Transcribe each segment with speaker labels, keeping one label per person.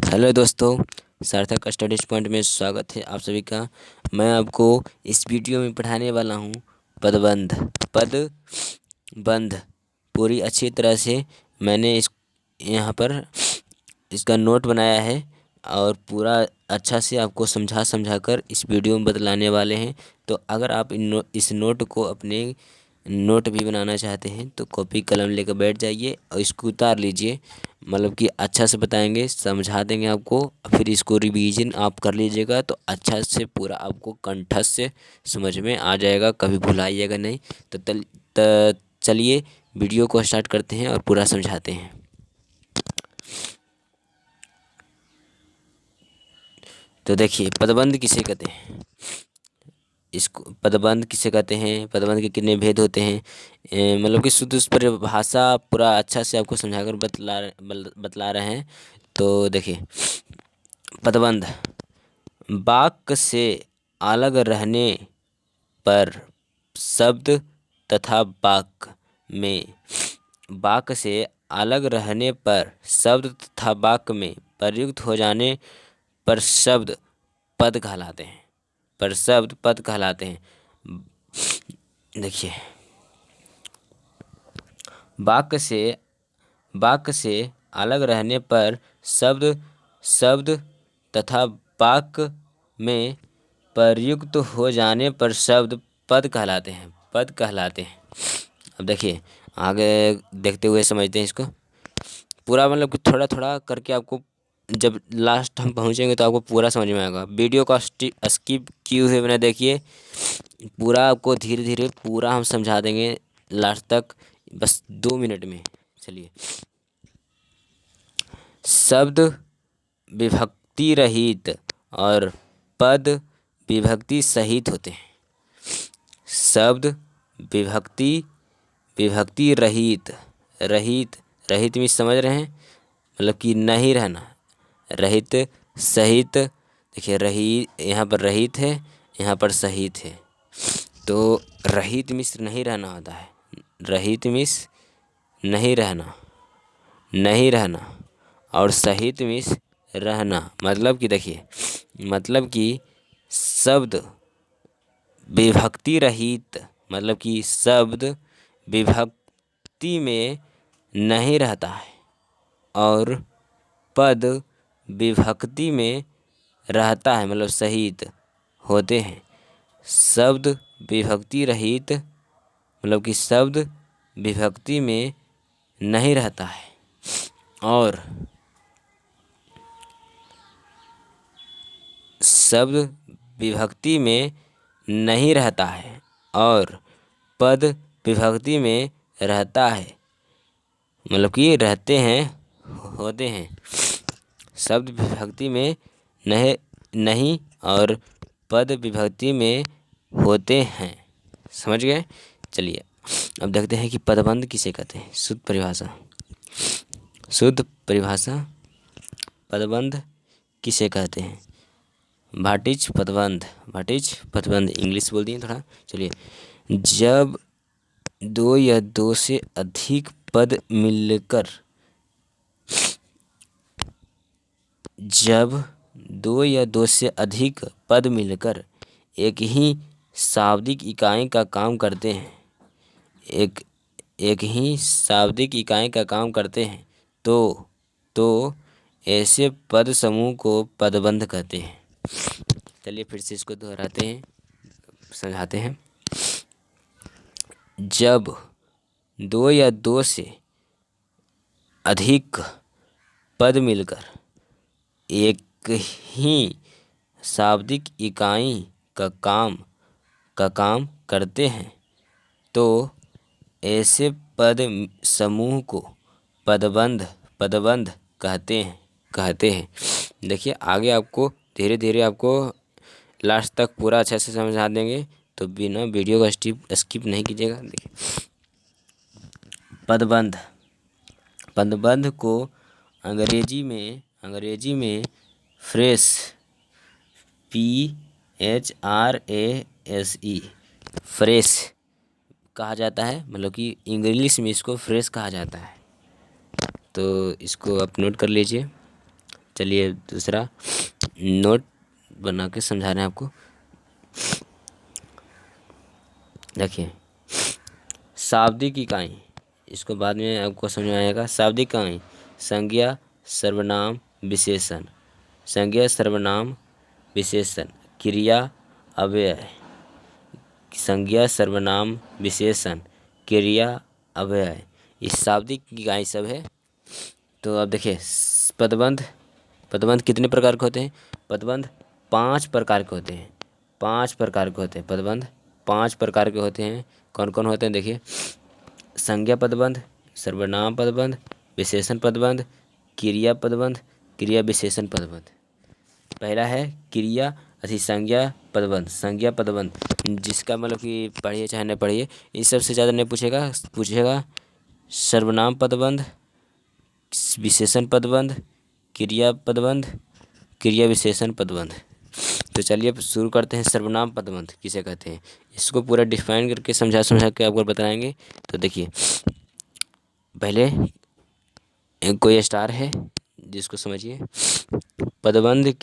Speaker 1: Hello दोस्तों, सार्थक studies point में स्वागत है आप सभी का। मैं आपको इस वीडियो में पढ़ाने वाला हूँ पदबंध। पदबंध पूरी अच्छी तरह से मैंने इस यहाँ पर इसका नोट बनाया है और पूरा अच्छा से आपको समझा समझा कर इस वीडियो में बतलाने वाले हैं। तो अगर आप इस नोट को अपने नोट भी बनाना चाहते हैं तो कॉपी कलम लेकर बैठ जाइए और इसको उतार लीजिए। मतलब कि अच्छा से बताएंगे, समझा देंगे आपको, फिर इसको रिवीजन आप कर लीजिएगा तो अच्छा से पूरा आपको कंठस्थ से समझ में आ जाएगा, कभी भुलाइएगा नहीं। तो चलिए वीडियो को स्टार्ट करते हैं और पूरा समझाते हैं। तो देखिए, पदबंध किसे कहते हैं, इसको पदबंध किसे कहते हैं, पदबंध के कितने भेद होते हैं, मतलब कि शुद्ध उस पर भाषा पूरा अच्छा से आपको समझाकर बतला रहे हैं। तो देखिए, पदबंध वाक्य से अलग रहने पर शब्द तथा वाक्य से अलग रहने पर शब्द तथा वाक्य में प्रयुक्त हो जाने पर शब्द पद कहलाते हैं। देखिए, वाक्य से अलग रहने पर शब्द तथा वाक्य में प्रयुक्त हो जाने पर शब्द पद कहलाते हैं। अब देखिए, आगे देखते हुए समझते हैं इसको पूरा। मतलब कि थोड़ा थोड़ा करके आपको जब लास्ट हम पहुंचेंगे तो आपको पूरा समझ में आएगा। वीडियो को स्किप किए हुए बिना देखिए, पूरा आपको धीरे धीरे पूरा हम समझा देंगे लास्ट तक, बस 2 मिनट में। चलिए, शब्द विभक्ति रहित और पद विभक्ति सहित होते हैं। शब्द विभक्ति रहित में समझ रहे हैं, मतलब कि नहीं रहना। रहित सहित, देखिए रहित यहाँ पर रहित है, यहाँ पर सहित है। तो रहित मिश्र नहीं रहना होता है। रहित मिश्र नहीं रहना और सहित मिश्र रहना। मतलब कि देखिए, मतलब कि शब्द विभक्ति रहित, मतलब कि शब्द विभक्ति में नहीं रहता है और पद विभक्ति में रहता है, मतलब सहित होते हैं। शब्द विभक्ति रहित मतलब कि शब्द विभक्ति में नहीं रहता है और शब्द विभक्ति में नहीं रहता है और पद विभक्ति में रहता है, मतलब कि रहते हैं, होते हैं। शब्द विभक्ति में नहीं और पद विभक्ति में होते हैं। समझ गए? चलिए, अब देखते हैं कि पदबंध किसे कहते हैं। शुद्ध परिभाषा पदबंध किसे कहते हैं। व्हाट इज पदबंध इंग्लिश बोल दिए थोड़ा। चलिए, जब दो या दो से अधिक पद मिलकर एक ही शाब्दिक इकाई का काम करते हैं, एक ही शाब्दिक इकाई का काम करते हैं तो ऐसे पद समूह को पदबंध कहते हैं। चलिए फिर से इसको दोहराते हैं, समझाते हैं। जब दो या दो से अधिक पद मिलकर एक ही शाब्दिक इकाई का काम करते हैं तो ऐसे पद समूह को पदबंध कहते हैं। देखिए, आगे आपको धीरे धीरे आपको लास्ट तक पूरा अच्छे से समझा देंगे, तो बिना वीडियो का स्किप नहीं कीजिएगा। देखिए, पदबंध को अंग्रेजी में फ्रेस फ्रेस कहा जाता है, मतलब कि इंग्लिश में इसको फ्रेस कहा जाता है। तो इसको आप नोट कर लीजिए। चलिए दूसरा नोट बना के समझा रहे हैं आपको। देखिए शाब्दिक इकाई, इसको बाद में आपको समझ में आएगा। शाब्दिक इकाई संज्ञा, सर्वनाम, विशेषण। संज्ञा, सर्वनाम, विशेषण, क्रिया, अव्यय। संज्ञा, सर्वनाम, विशेषण, क्रिया, अव्यय, ये शाब्दिक इकाई सब है। तो अब देखिए पदबंध। पदबंध कितने प्रकार के होते हैं? पदबंध 5 प्रकार के होते हैं। 5 प्रकार के होते हैं पदबंध, 5 प्रकार के होते हैं। कौन कौन होते हैं देखिए? संज्ञा पदबंध, सर्वनाम पदबंध, विशेषण पदबंध, क्रिया पदबंध, क्रिया विशेषण पदबंध। पहला है क्रिया संज्ञा पदबंध। संज्ञा पदबंध जिसका मतलब कि पढ़िए चाहे न पढ़िए, इस सबसे ज़्यादा नहीं पूछेगा। पूछेगा सर्वनाम पदबंध, विशेषण पदबंध, क्रिया पदबंध, क्रिया विशेषण पदबंध। तो चलिए अब शुरू करते हैं। सर्वनाम पदबंध किसे कहते हैं, इसको पूरा डिफाइन करके समझा के आपको बताएंगे। तो देखिए पहले कोई स्टार है जिसको समझिए। पदबंध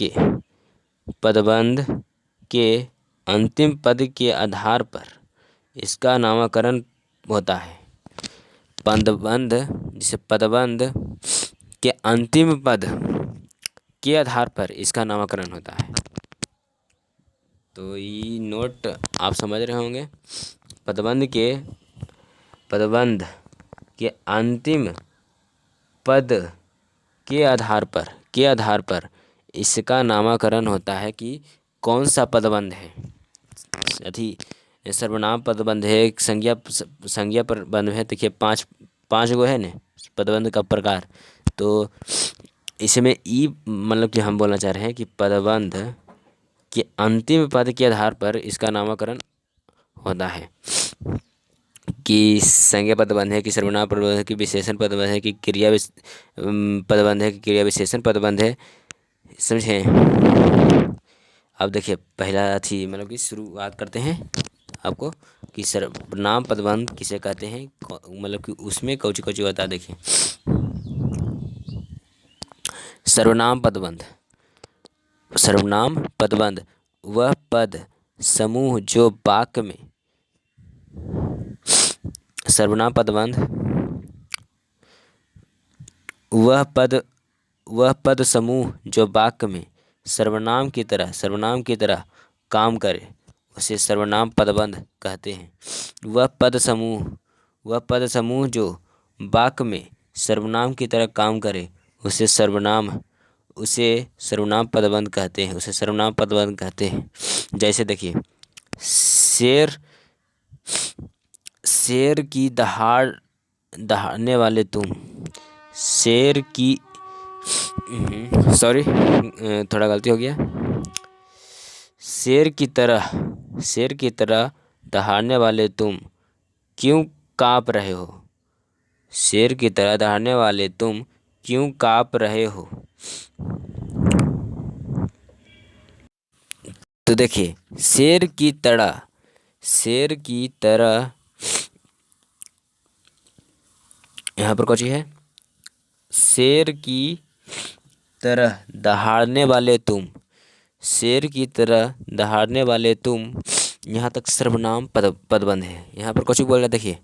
Speaker 1: के अंतिम पद के आधार पर इसका नामकरण होता है। पदबंध जिसे पदबंध के अंतिम पद के आधार पर इसका नामकरण होता है। तो ये नोट आप समझ रहे होंगे। पदबंध के अंतिम पद के आधार पर इसका नामकरण होता है कि कौन सा पदबंध है। अथी सर्वनाम पदबंध है, संज्ञा पदबंध है। देखिए पाँच गो है न पदबंध का प्रकार। तो इसमें ई मतलब कि हम बोलना चाह रहे हैं कि पदबंध के अंतिम पद के आधार पर इसका नामकरण होता है कि संज्ञा पदबंध है, कि सर्वनाम पदबंध है, कि विशेषण पदबंध है, कि पदबंध है, कि क्रिया विशेषण पदबंध है। समझे? अब देखिए पहला थी मतलब कि शुरुआत करते हैं आपको कि सर्वनाम पदबंध किसे कहते हैं, मतलब कि उसमें कौची कौची होता है। देखिए सर्वनाम पदबंध वह पद समूह जो वाक्य में सर्वनाम पदबंध वह पद समूह जो वाक्य में सर्वनाम की तरह काम करे उसे सर्वनाम पदबंध कहते हैं। वह पद समूह जो वाक्य में सर्वनाम की तरह काम करे उसे सर्वनाम पदबंध कहते हैं। जैसे देखिए शेर की दहाड़ने वाले तुम, शेर की सॉरी थोड़ा गलती हो गया। शेर की तरह दहाड़ने वाले तुम क्यों काँप रहे हो। शेर की तरह दहाड़ने वाले तुम क्यों काँप रहे हो। तो देखिए शेर की तरह यहाँ पर कौन है? शेर की तरह दहाड़ने वाले तुम, शेर की तरह दहाड़ने वाले तुम, यहाँ तक सर्वनाम पदबंध है। यहाँ पर कुछ बोल रहा है देखिए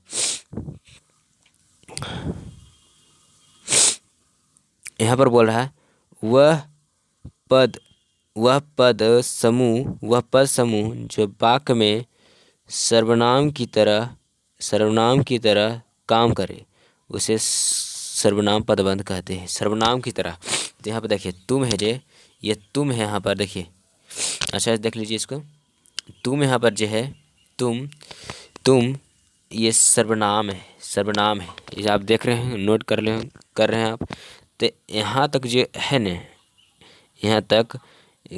Speaker 1: यहाँ पर बोल रहा है वह पद समूह जो वाक्य में सर्वनाम की तरह काम करे उसे सर्वनाम पदबंध कहते हैं। सर्वनाम की तरह। तो यहाँ पर देखिए तुम है जे, ये तुम है यहाँ पर देखिए। अच्छा देख लीजिए इसको। तुम यहाँ पर जो है तुम ये सर्वनाम है। ये आप देख रहे हैं, नोट कर रहे हैं आप। तो यहाँ तक जो है न, यहाँ तक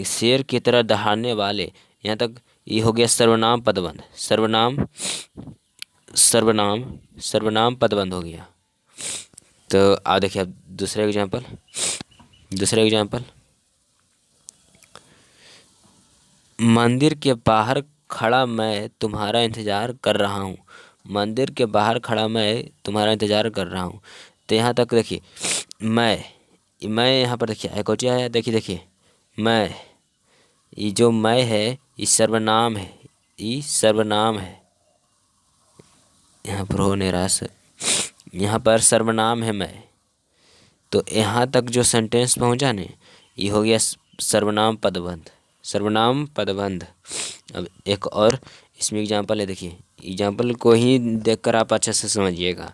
Speaker 1: शेर की तरह दहाड़ने वाले, यहाँ तक ये हो गया सर्वनाम पदबंध। सर्वनाम पदबंध हो गया। तो आप देखिए अब दूसरा एग्जाम्पल। मंदिर के बाहर खड़ा मैं तुम्हारा इंतज़ार कर रहा हूँ। मंदिर के बाहर खड़ा मैं तुम्हारा इंतज़ार कर रहा हूँ। तो यहाँ तक देखिए मैं, मैं यहाँ पर देखिए एक आया, देखिए देखिए मैं, ये जो मैं है ये सर्वनाम है, ये सर्वनाम है। यहाँ पर हो निराश, यहाँ पर सर्वनाम है मैं। तो यहाँ तक जो सेंटेंस पहुँचा ने, ये हो गया सर्वनाम पदबंध, सर्वनाम पदबंध। अब एक और इसमें एग्जांपल है, देखिए एग्जांपल को ही देखकर आप अच्छे से समझिएगा,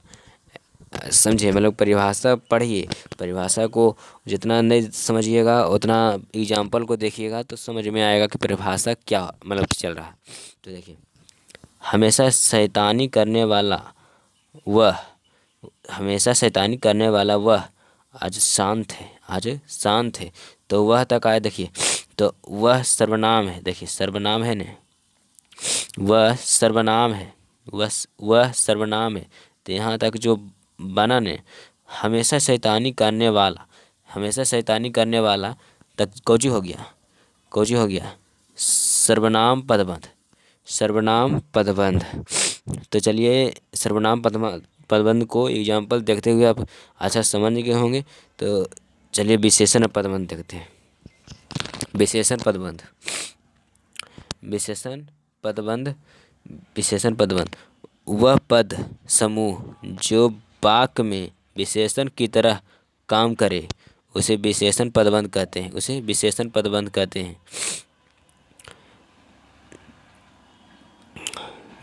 Speaker 1: समझिए, मतलब परिभाषा पढ़िए, परिभाषा को जितना नहीं समझिएगा उतना एग्जांपल को देखिएगा तो समझ में आएगा कि परिभाषा क्या मतलब चल रहा है। तो देखिए, हमेशा शैतानी करने वाला वह, हमेशा शैतानी करने वाला वह आज शांत है, आज शांत है। तो वह तक आए, देखिए तो वह सर्वनाम है, देखिए सर्वनाम है ना, वह सर्वनाम है, वह सर्वनाम है। तो यहाँ तक जो बना ने, हमेशा शैतानी करने वाला, हमेशा शैतानी करने वाला तक कौची हो गया, कौची हो गया, सर्वनाम पदबंध, सर्वनाम पदबंध। तो चलिए सर्वनाम पदबंध को एग्जाम्पल देखते हुए आप अच्छा समझ गए होंगे। तो चलिए विशेषण पदबंध देखते हैं। विशेषण पदबंध, विशेषण पदबंध, विशेषण पदबंध। वह पद समूह जो वाक्य में विशेषण की तरह काम करे उसे विशेषण पदबंध कहते हैं, उसे विशेषण पदबंध कहते हैं।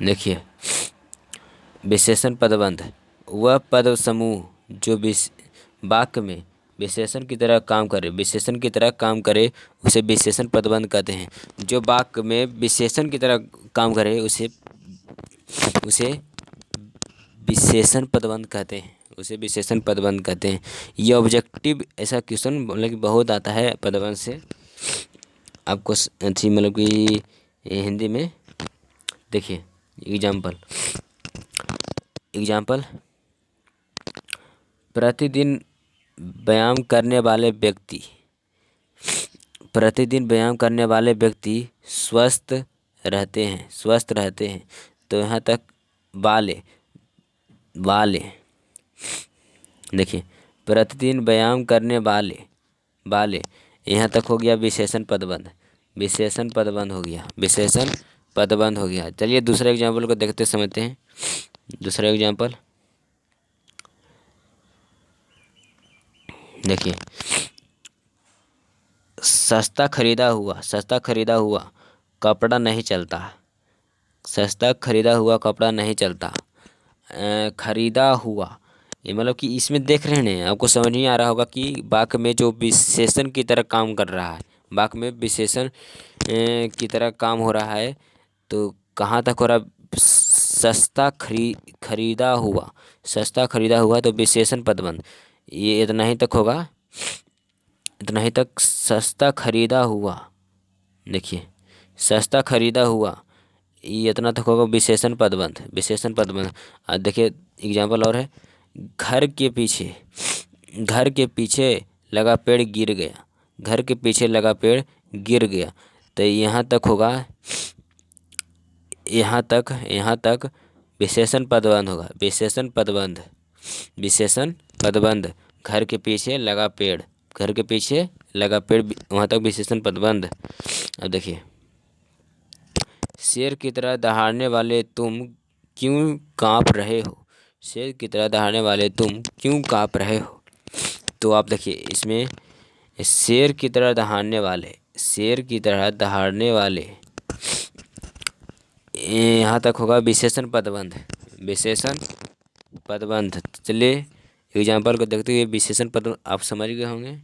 Speaker 1: देखिए विशेषण पदबंध, वह पद समूह जो वाक्य में विशेषण की तरह काम करे, विशेषण की तरह काम करे उसे विशेषण पदबंध कहते हैं। जो वाक्य में विशेषण की तरह काम करे उसे उसे विशेषण पदबंध कहते हैं, उसे विशेषण पदबंध कहते हैं। ये ऑब्जेक्टिव ऐसा क्वेश्चन मतलब कि बहुत आता है पदबंध से आपको अच्छी, मतलब कि हिंदी में। देखिए एग्जाम्पल, एग्जाम्पल, प्रतिदिन व्यायाम करने वाले व्यक्ति, प्रतिदिन व्यायाम करने वाले व्यक्ति स्वस्थ रहते हैं, स्वस्थ रहते हैं। तो यहाँ तक वाले, वाले, देखिए प्रतिदिन व्यायाम करने वाले, वाले, यहाँ तक हो गया विशेषण पदबंध, विशेषण पदबंध हो गया, विशेषण पदबंध हो गया। चलिए दूसरे एग्जाम्पल को देखते समझते हैं। दूसरा एग्जाम्पल देखिए, सस्ता खरीदा हुआ, सस्ता खरीदा हुआ कपड़ा नहीं चलता, सस्ता खरीदा हुआ कपड़ा नहीं चलता। खरीदा हुआ, ये मतलब कि इसमें देख रहे हैं, आपको समझ नहीं आ रहा होगा कि वाक्य में जो विशेषण की तरह काम कर रहा है, वाक्य में विशेषण की तरह काम हो रहा है। तो कहाँ तक हो रहा है, सस्ता खरीदा हुआ, सस्ता खरीदा हुआ तो विशेषण पदबंध, ये इतना ही तक होगा, इतना ही तक सस्ता खरीदा हुआ। देखिए सस्ता खरीदा हुआ, ये इतना तक होगा विशेषण पदबंध, विशेषण पदबंध। देखिए एग्जाम्पल और है, घर के पीछे, घर के पीछे लगा पेड़ गिर गया, घर के पीछे लगा पेड़ गिर गया। तो यहाँ तक होगा, यहाँ तक विशेषण पदबंध होगा, विशेषण पदबंध, विशेषण पदबंध। घर के पीछे लगा पेड़, घर के पीछे लगा पेड़, वहाँ तक विशेषण पदबंध। अब देखिए, शेर की तरह दहाड़ने वाले तुम क्यों काँप रहे हो, शेर की तरह दहाड़ने वाले तुम क्यों काँप रहे हो। तो आप देखिए इसमें शेर की तरह दहाड़ने वाले, शेर की तरह दहाड़ने वाले, यहाँ तक होगा विशेषण पदबंध, विशेषण पदबंध। चलिए एग्जाम्पल को देखते हुए विशेषण पद आप समझ गए होंगे।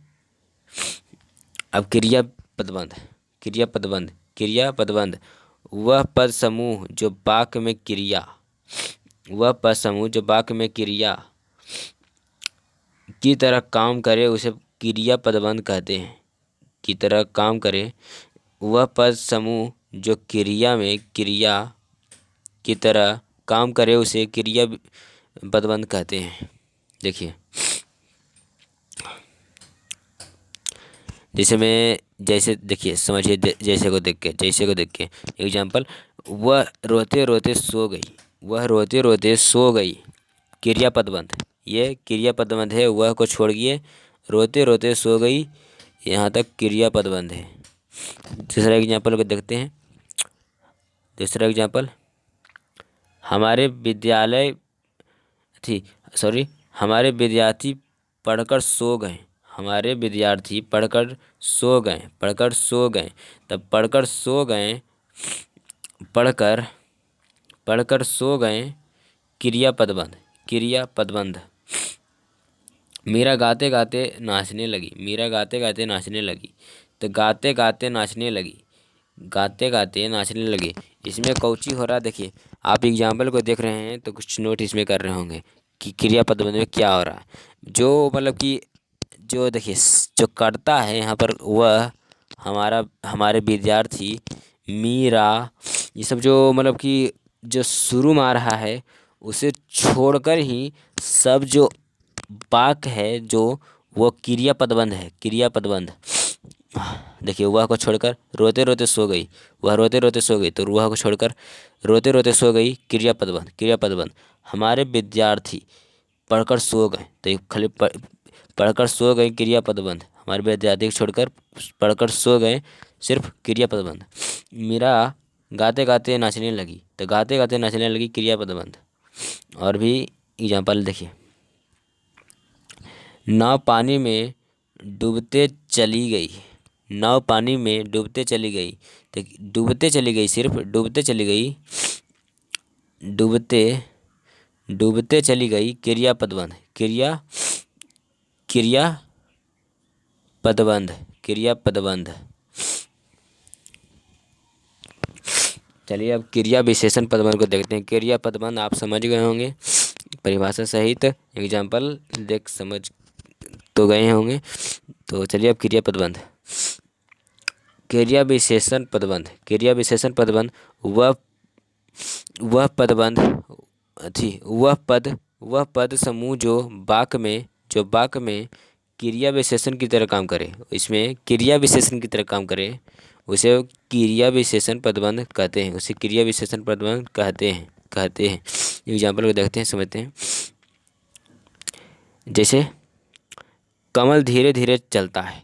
Speaker 1: अब क्रिया पदबंध, क्रिया पदबंध, क्रिया पदबंध। वह पद समूह जो वाक्य में क्रिया, वह पद समूह जो वाक्य में क्रिया की तरह काम करे उसे क्रिया पदबंध कहते हैं, की तरह काम करे। वह पद समूह जो क्रिया में क्रिया की तरह काम करे उसे क्रिया पदबंध कहते हैं। देखिए जैसे मैं, जैसे देखिए समझिए, जैसे को देख के, जैसे को देख के एग्जाम्पल, वह रोते रोते सो गई, वह रोते रोते सो गई, क्रिया पदबंध, ये क्रिया पदबंध है। वह को छोड़िए, रोते रोते सो गई, यहाँ तक क्रियापद बंध है। दूसरा एग्जाम्पल को देखते हैं। दूसरा एग्जाम्पल, हमारे विद्यालय थी सॉरी हमारे विद्यार्थी पढ़कर सो गए। हमारे विद्यार्थी पढ़कर सो गए। तब पढ़कर सो गए, पढ़कर पढ़कर सो गए, क्रियापद बंध। मीरा गाते गाते नाचने लगी। मीरा गाते गाते नाचने लगी। तो गाते गाते नाचने लगी, गाते गाते नाचने लगी। इसमें कौची हो रहा है, देखिए आप एग्जाम्पल को देख रहे हैं तो कुछ नोट इसमें कर रहे होंगे कि क्रियापद बंध में क्या हो रहा है। जो मतलब कि जो देखिए जो करता है यहाँ पर वह हमारे विद्यार्थी, मीरा, ये सब जो मतलब कि जो शुरू में आ रहा है उसे छोड़कर ही सब जो वाक्य है जो वो क्रियापदबंध है। क्रियापदबंध देखिए, वह को छोड़कर रोते रोते सो गई, वह रोते रोते सो गई, तो वह को छोड़कर रोते रोते सो गई, क्रियापदबंध। हमारे विद्यार्थी पढ़कर सो गए, तो ये खाली पढ़कर सो गए क्रियापदबंध। हमारे विद्यार्थी को छोड़कर पढ़कर सो गए, सिर्फ क्रियापदबंध। मीरा गाते गाते नाचने लगी, तो गाते गाते नाचने लगी, क्रियापदबंध। और भी एग्जाम्पल देखिए, नाव पानी में डूबते चली गई। नाव पानी में डूबते चली गई, तो डूबते चली गई, सिर्फ डूबते चली गई, डूबते चली गई, क्रियापदबंध। क्रियापदबंध। चलिए अब क्रिया विशेषण पदबंध को देखते हैं। क्रिया पदबंध आप समझ गए होंगे परिभाषा सहित, एग्जाम्पल देख समझ तो गए होंगे। तो चलिए अब क्रिया पदबंध। क्रिया विशेषण पदबंध वह पद समूह जो वाक्य में क्रिया विशेषण की तरह काम करे, इसमें क्रिया विशेषण की तरह काम करे, उसे क्रिया विशेषण पदबंध कहते हैं। एग्जाम्पल को देखते हैं, समझते हैं। जैसे कमल धीरे धीरे चलता है,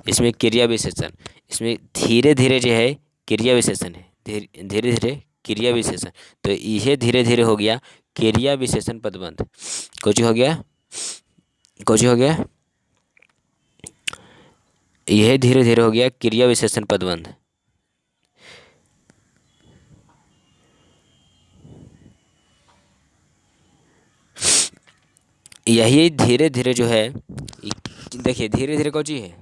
Speaker 1: इसमें क्रिया विशेषण, इसमें धीरे धीरे जो है क्रिया विशेषण है, धीरे धीरे क्रिया विशेषण। तो यह धीरे धीरे हो गया क्रिया विशेषण पदबंध। कुछ हो गया, यह धीरे धीरे हो गया क्रिया विशेषण पदबंध। यही धीरे धीरे जो है, देखिए धीरे धीरे कौन सी है,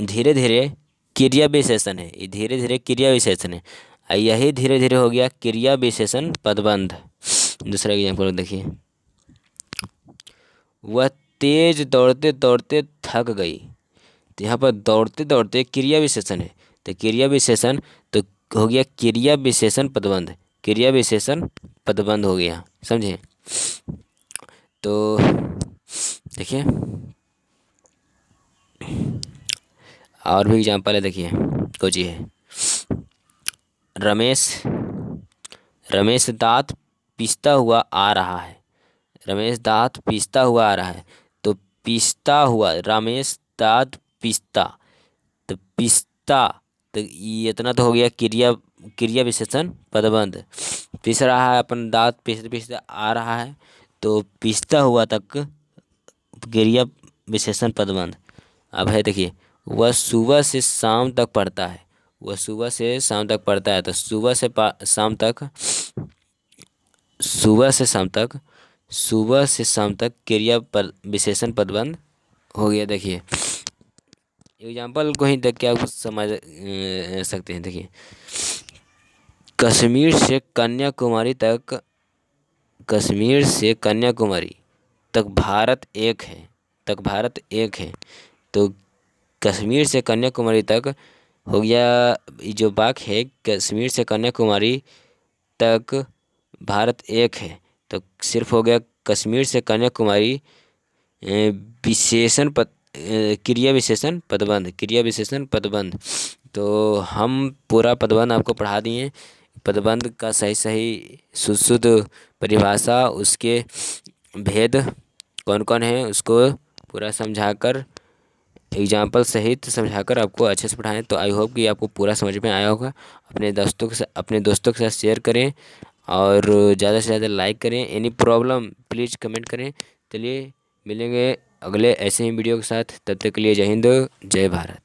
Speaker 1: धीरे धीरे क्रिया विशेषण है, ये धीरे धीरे क्रिया विशेषण है। यही धीरे धीरे हो गया क्रिया विशेषण पदबंध। दूसरा एग्जाम्पल देखिए, वह तेज दौड़ते दौड़ते थक गई। तो यहाँ पर दौड़ते दौड़ते क्रिया विशेषण है, तो क्रिया विशेषण तो हो गया क्रिया विशेषण पदबंध, क्रिया विशेषण पदबंध हो गया, समझे। तो देखिए और भी एग्जाम्पल है, देखिए कुछ है। रमेश दांत पीसता हुआ आ रहा है। तो पीसता हुआ, रमेश दांत पीसता, तो पीसता, तो ये इतना तो हो गया क्रिया विशेषण पदबंध। पीस रहा है, अपन दांत पीसते पीसते आ रहा है, तो पीसता हुआ तक क्रिया विशेषण पदबंध। अब है देखिए, वह सुबह से शाम तक पढ़ता है। तो सुबह से शाम तक क्रिया विशेषण पदबंध हो गया। देखिए एग्जाम्पल को ही देख के आप समझ सकते हैं। देखिए, कश्मीर से कन्याकुमारी तक भारत एक है। तो कश्मीर से कन्याकुमारी तक हो गया, जो वाक्य है कश्मीर से कन्याकुमारी तक भारत एक है, तो सिर्फ हो गया कश्मीर से कन्याकुमारी विशेषण पद, क्रिया विशेषण पदबंध। तो हम पूरा पदबंध आपको पढ़ा दिए। पदबंध का सही शुद्ध परिभाषा, उसके भेद कौन कौन है उसको पूरा समझाकर, एग्जाम्पल सहित समझाकर आपको अच्छे से पढ़ाएं। तो आई होप कि आपको पूरा समझ में आया होगा। अपने दोस्तों के साथ शेयर करें और ज़्यादा से ज़्यादा लाइक करें। एनी प्रॉब्लम प्लीज़ कमेंट करें। चलिए मिलेंगे अगले ऐसे ही वीडियो के साथ, तब तक के लिए जय हिंद, जय भारत।